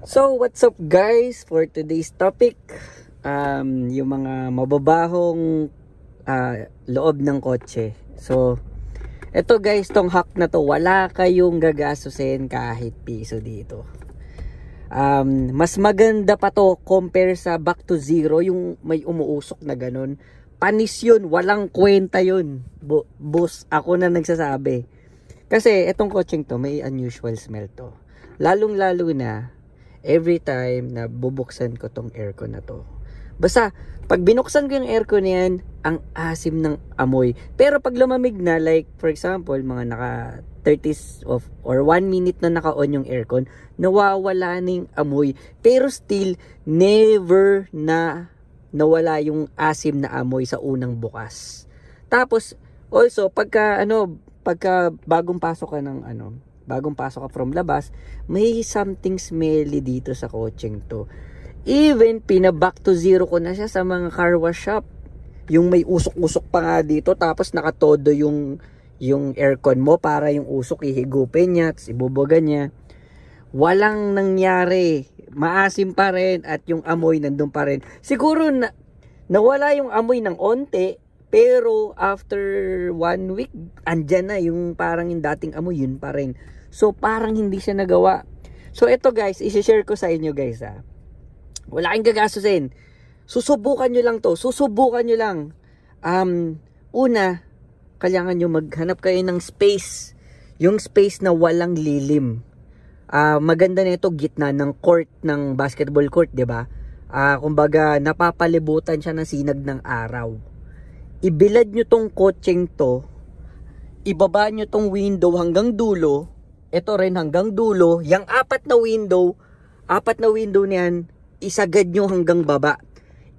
So, what's up guys for today's topic? Yung mga mababahong loob ng kotse. So, eto guys, tong hack na to, wala kayong gagastusin kahit piso dito. Mas maganda pa to compare sa back to zero, yung may umuusok na ganun. Panis yun, walang kwenta yun. Boss, ako na nagsasabi. Kasi etong kotseng to, may unusual smell to. Lalong-lalo na every time na bubuksan ko tong aircon na to. Basta, pag binuksan ko yung aircon na yan, ang asim ng amoy. Pero pag lumamig na, like for example, mga naka 30s or 1 minute na naka-on yung aircon, nawawala na yung amoy. Pero still, never na nawala yung asim na amoy sa unang bukas. Tapos, also, pagka bagong pasok ka ng bagong pasok ka from labas, may something smelly dito sa kotseng to. Even pina-back to zero ko na siya sa mga car wash shop. Yung may usok-usok pa nga dito, tapos nakatodo yung aircon mo para yung usok ihigupin niya, tapos ibubugan niya. Walang nangyari. Maasim pa rin at yung amoy nandun pa rin. Siguro nawala yung amoy ng onte, pero after 1 week, andyan na yung parang yung dating amoy, yun pa rin. So, parang hindi siya nagawa. So, ito guys, isi-share ko sa inyo guys Wala kayong gagastusin. Susubukan nyo lang to. Susubukan nyo lang. Una, kailangan nyo maghanap kayo ng space. Yung space na walang lilim. Maganda na ito, gitna ng court, ng basketball court, di ba? Kumbaga, napapalibutan siya ng sinag ng araw. Ibilad nyo tong kotseng to, ibaba nyo tong window hanggang dulo, ito rin hanggang dulo, yung apat na window niyan, isagad nyo hanggang baba.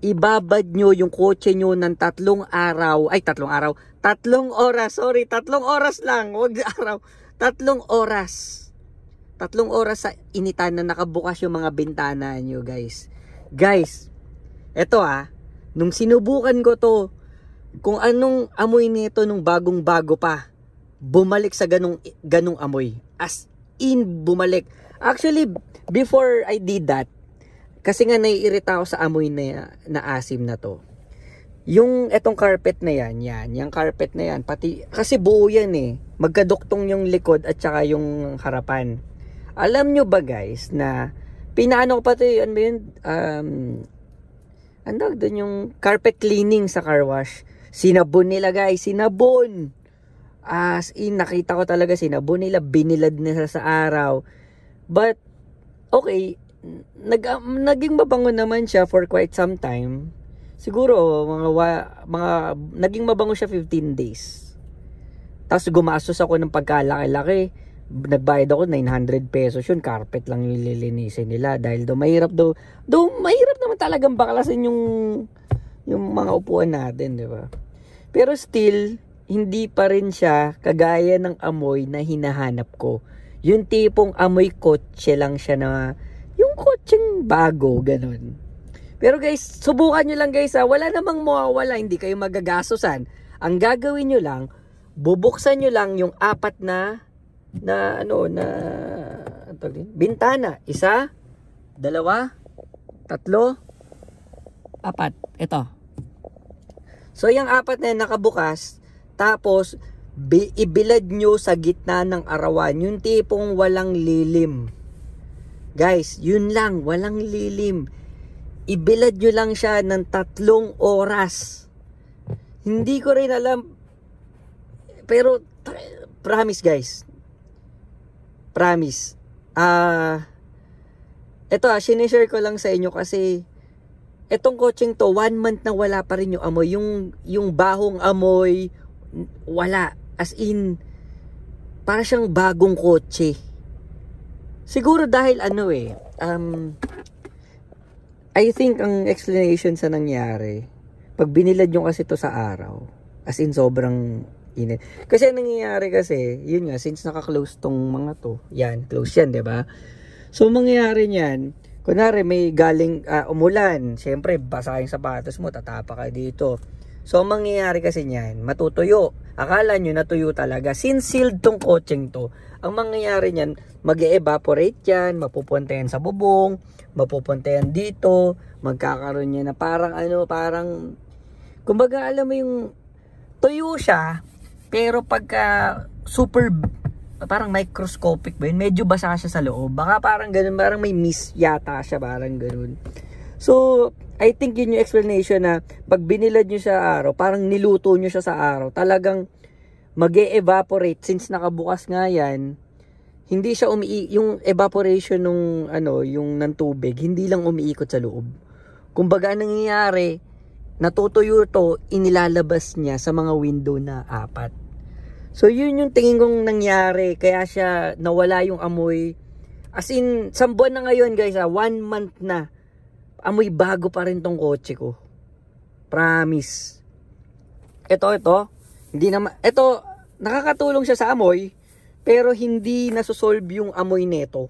Ibabad nyo yung kotse nyo ng 3 oras lang, wag araw, 3 oras. 3 oras sa initan na nakabukas yung mga bintana nyo guys. Guys, eto nung sinubukan ko to, kung anong amoy nito nung bagong-bago pa, bumalik sa ganung amoy. As in, bumalik. Actually, before I did that, kasi nga naiirita ako sa amoy na asim na to. Yung etong carpet na yan, yung carpet na yan, pati, kasi buo yan magkaduktong yung likod at saka yung harapan. Alam nyo ba guys, na pinaano ko pati, doon yung carpet cleaning sa car wash. Sinabon nila guys, sinabon. As in, nakita ko talaga sinabon nila, binilad nila sa araw. But, okay, naging mabango naman siya for quite some time. Siguro, naging mabango siya 15 days. Tapos gumastos ako ng pagkalaki-laki. Nagbayad ako 900 pesos yun, carpet lang yung lilinisin nila. Dahil mahirap naman talagang baklasin yung mga upuan natin, di ba? Pero still, hindi pa rin siya kagaya ng amoy na hinahanap ko. Yung tipong amoy kotse lang siya na, yung kotseng bago, ganun. Pero guys, subukan nyo lang guys wala namang mawawala, hindi kayo magagastosan. Ang gagawin nyo lang, bubuksan nyo lang yung 4 na bintana. 1, 2, 3, 4. Ito. So, yung 4 na nakabukas, tapos, ibilad nyo sa gitna ng arawan, yung tipong walang lilim. Guys, yun lang, walang lilim. Ibilad nyo lang siya ng 3 oras. Hindi ko rin alam, pero, promise guys. Promise. Ito sinishare ko lang sa inyo kasi, etong kotseng to, 1 month na wala pa rin yung amoy. Yung bahong amoy, wala. As in, para siyang bagong kotse. Siguro dahil I think ang explanation sa nangyari, pag binilad nyo kasi to sa araw, as in sobrang init. Kasi nangyayari kasi, yun nga, since naka-close tong mga to, yan, close yan, diba? So, mangyayari niyan, kunwari may galing umulan, syempre basa yung sapatos mo, tatapa ka dito. So mangyayari kasi niyan, matutuyo. Akala nyo natuyo talaga. Since sealed tong kotseng to, ang mangyayari niyan, mag-evaporate yan, mapupunta yan sa bubong, mapupunta yan dito, magkakaroon yan na parang, kumbaga alam mo yung, tuyo siya, pero pagka super, parang microscopic ba yun, medyo basa siya sa loob, baka parang ganun, parang may mist yata siya, parang ganun. So, I think yun yung explanation na pag binilad nyo sa araw, parang niluto nyo siya sa araw, talagang mag-evaporate since nakabukas nga yan. Hindi siya yung evaporation nung yung ng tubig, hindi lang umiikot sa loob. Kumbaga anong nangyayari, natutuyo to, inilalabas niya sa mga window na 4. So yun yung tingin kong nangyari, kaya siya nawala yung amoy. As in, 1 buwan na ngayon guys, 1 month na. Amoy bago pa rin tong kotse ko. Promise. Ito. Hindi naman, ito, nakakatulong siya sa amoy, pero hindi nasusolve yung amoy neto.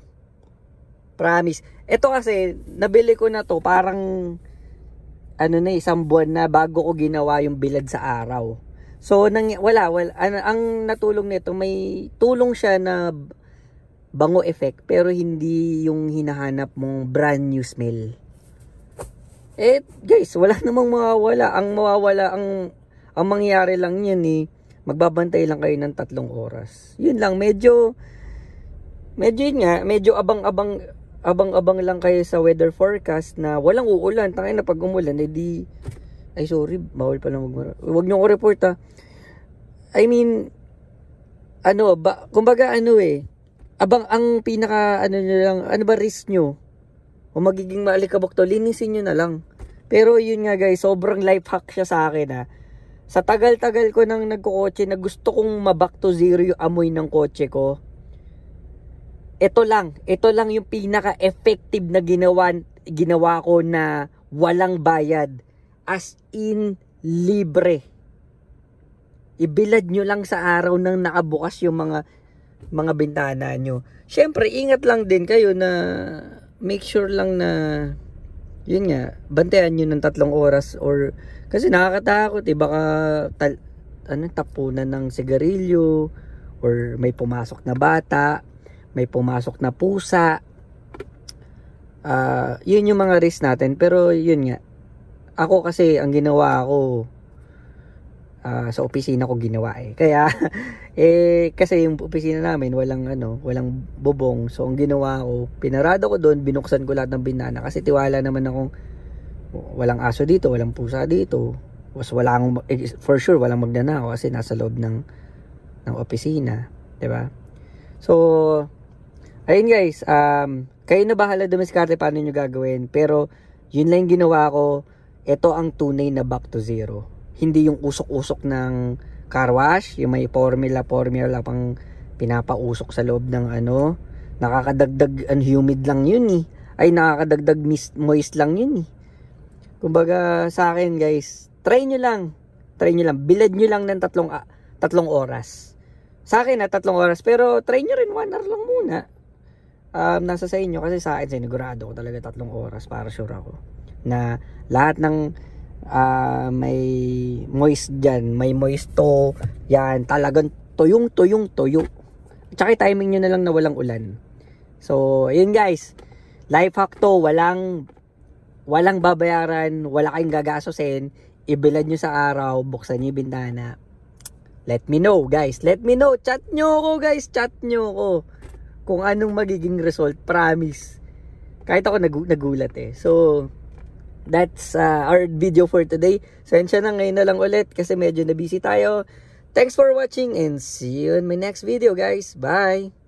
Promise. Ito kasi, nabili ko na to, parang, 1 buwan na bago ko ginawa yung bilad sa araw. So, wala, ang natulong nito, may tulong siya na bango effect, pero hindi yung hinahanap mong brand new smell. Guys, wala namang mawawala. Ang mawawala, ang mangyayari lang yan magbabantay lang kayo ng 3 oras. Yun lang, medyo yun nga, medyo abang-abang lang kayo sa weather forecast na walang uulan. Tangay na pag umulan, ay sorry, bawal pala wag nyo ko report I mean, kumbaga ang pinaka nyo lang, risk nyo? O magiging maalikabok to, linisin nyo na lang. Pero yun nga guys, sobrang life hack siya sa akin Sa tagal-tagal ko nang nagkukotse na gusto kong maback to zero yung amoy ng kotse ko. Ito lang yung pinaka-effective na ginawa ko na walang bayad. As in, libre. Ibilad nyo lang sa araw nang nakabukas yung mga bintana nyo. Syempre, ingat lang din kayo na make sure lang na yun nga, bantayan nyo ng 3 oras or kasi nakakatakot baka tapunan ng sigarilyo or may pumasok na bata, may pumasok na pusa. Yun yung mga risk natin, pero yun nga, ako kasi ang ginawa ko sa opisina ko ginawa kaya kasi yung opisina namin walang bubong, so ang ginawa ko, pinarado ko doon, binuksan ko lahat ng bintana kasi tiwala naman akong walang aso dito, walang pusa dito, for sure walang magnanakaw kasi nasa loob ng opisina, diba? So ayun guys, kayo na bahala dumiskarte paano nyo gagawin, pero yun lang yung ginawa ko. Ito ang tunay na back to zero. Hindi yung usok-usok ng car wash, yung may formula pang pinapausok sa loob ng nakakadagdag humid lang yun nakakadagdag moist lang yun Kumbaga sa akin guys, try nyo lang, bilad nyo lang ng 3 oras. Sa akin 3 oras, pero try nyo rin 1 hour lang muna. Nasa sa inyo, kasi sa akin sinigurado ko talaga 3 oras para sure ako na lahat ng may moist dyan, may moisto yan, talagang tuyo. Tsaka timing nyo na lang na walang ulan. So ayun guys, life hack to, walang babayaran, wala kayong gagastusin, ibilad nyo sa araw, buksan nyo yung bintana. Let me know guys, chat nyo ako guys, kung anong magiging result, promise. Kahit ako nagulat So that's our video for today. Sensya na, ngayon na lang ulit kasi medyo na busy tayo. Thanks for watching and see you in my next video guys. Bye!